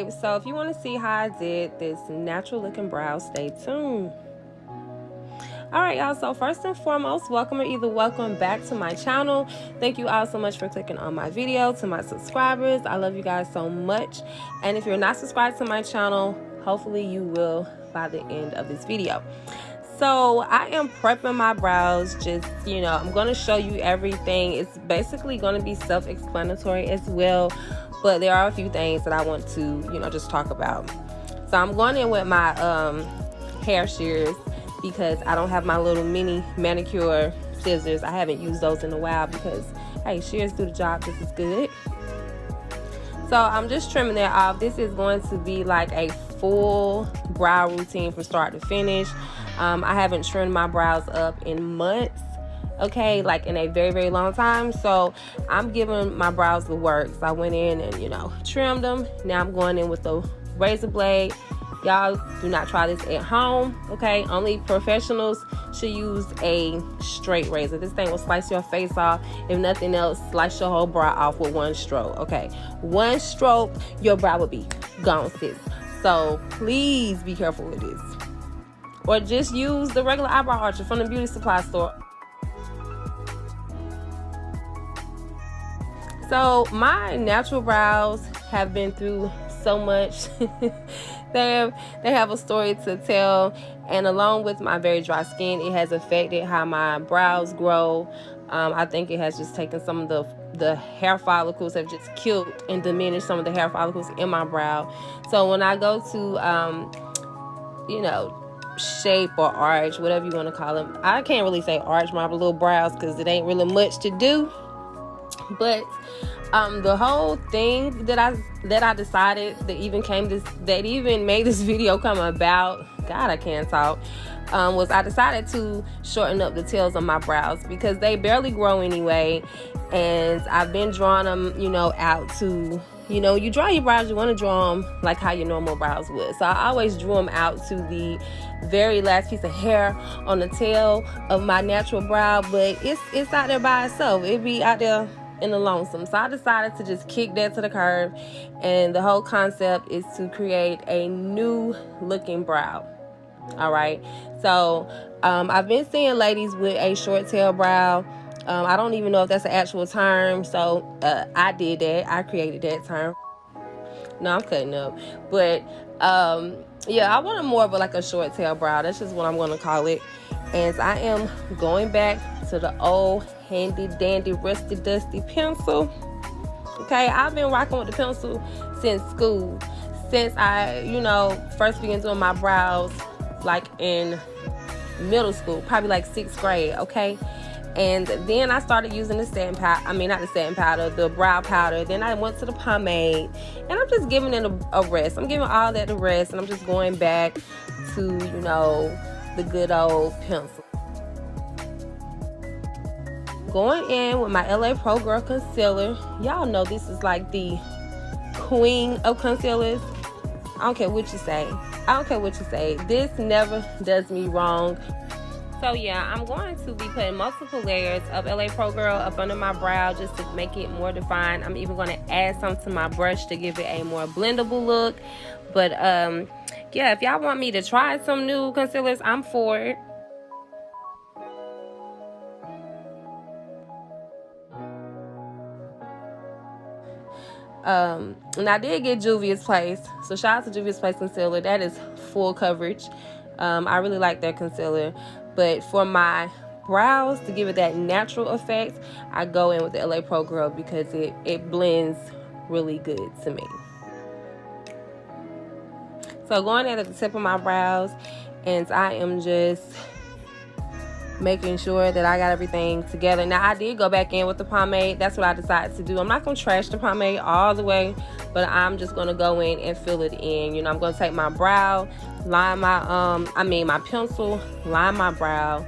babe. So if you want to see how I did this natural looking brow, stay tuned. Alright y'all, so first and foremost, welcome or either welcome back to my channel. Thank you all so much for clicking on my video. To my subscribers, I love you guys so much. And if you're not subscribed to my channel, hopefully you will by the end of this video. So I am prepping my brows, just, you know, I'm going to show you everything. It's basically going to be self-explanatory as well, but there are a few things that I want to, you know, just talk about. So I'm going in with my hair shears because I don't have my little mini manicure scissors. I haven't used those in a while because, hey, shears do the job just as good. So I'm just trimming that off. This is going to be like a full brow routine from start to finish. I haven't trimmed my brows up in months, okay, like in a very, very long time. So I'm giving my brows the works. I went in and, you know, trimmed them. Now I'm going in with the razor blade. Y'all do not try this at home, okay? Only professionals should use a straight razor. This thing will slice your face off. If nothing else, slice your whole brow off with one stroke, okay? One stroke, your brow will be gone, sis. So please be careful with this. Or just use the regular eyebrow archer from the beauty supply store. So my natural brows have been through so much. They have a story to tell, and along with my very dry skin, it has affected how my brows grow. I think it has just taken some of the hair follicles, have just killed and diminished some of the hair follicles in my brow. So when I go to you know, shape or arch, whatever you want to call them, I can't really say arch my little brows because it ain't really much to do, but the whole thing that I decided that even made this video come about, God, I can't talk, was I decided to shorten up the tails on my brows because they barely grow anyway, and I've been drawing them, you know, out to, you know, you draw your brows, you want to draw them like how your normal brows would. So I always drew them out to the very last piece of hair on the tail of my natural brow, but it's out there by itself. It be out there in the lonesome. So I decided to just kick that to the curb, and the whole concept is to create a new looking brow. All right, so I've been seeing ladies with a short tail brow. I don't even know if that's an actual term, so I did that. I created that term. No, I'm cutting up, but yeah, I wanted more of like a short tail brow. That's just what I'm going to call it. And I am going back to the old handy dandy rusty dusty pencil. Okay, I've been rocking with the pencil since school, since I, you know, first began doing my brows like in middle school, probably like 6th grade. Okay, and then I started using the setting powder. I mean, not the setting powder, the brow powder. Then I went to the pomade, and I'm just giving it a rest. I'm giving all that a rest, and I'm just going back to, you know, the good old pencil. Going in with my LA Pro Girl concealer. Y'all know this is like the queen of concealers. I don't care what you say. I don't care what you say. This never does me wrong. So yeah, I'm going to be putting multiple layers of LA Pro Girl up under my brow just to make it more defined. I'm even going to add some to my brush to give it a more blendable look. But yeah, if y'all want me to try some new concealers, I'm for it. And I did get Juvia's Place, so shout out to Juvia's Place concealer. That is full coverage. I really like that concealer, but for my brows, to give it that natural effect, I go in with the LA Pro Girl because it blends really good to me. So going in at the tip of my brows, and I am just making sure that I got everything together. Now I did go back in with the pomade. That's what I decided to do. I'm not gonna trash the pomade all the way, but I'm just gonna go in and fill it in. You know, I'm gonna take my brow, line my my pencil, line my brow,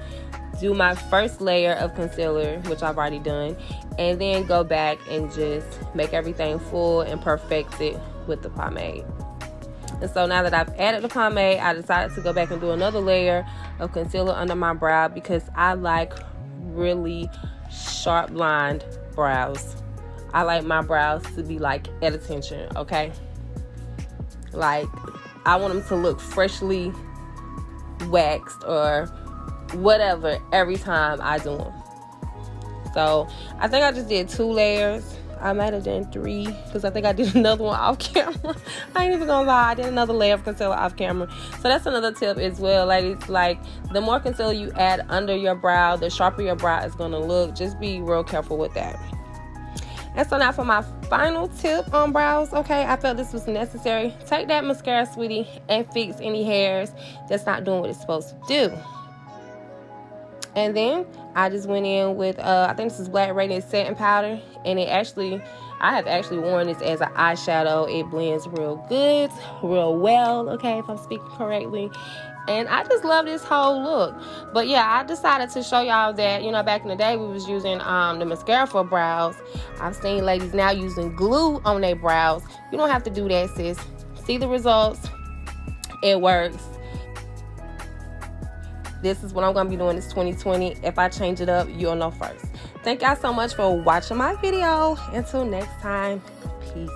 do my first layer of concealer, which I've already done, and then go back and just make everything full and perfect it with the pomade. And so now that I've added the pomade, I decided to go back and do another layer of concealer under my brow because I like really sharp lined brows. I like my brows to be like at attention, okay? Like, I want them to look freshly waxed or whatever every time I do them. So I think I just did 2 layers. I might have done 3 because I think I did another one off camera. I ain't even gonna lie, I did another layer of concealer off camera. So that's another tip as well, ladies. Like, the more concealer you add under your brow, the sharper your brow is gonna look. Just be real careful with that. And so now for my final tip on brows, okay, I felt this was necessary. Take that mascara, sweetie, and fix any hairs that's not doing what it's supposed to do. And then I just went in with, I think this is Black Radiance Setting Powder. And I have actually worn this as an eyeshadow. It blends real good, real well, okay, if I'm speaking correctly. And I just love this whole look. But yeah, I decided to show y'all that, you know, back in the day we was using the mascara for brows. I've seen ladies now using glue on their brows. You don't have to do that, sis. See the results. It works. This is what I'm going to be doing this 2020. If I change it up, you'll know first. Thank y'all so much for watching my video. Until next time, peace.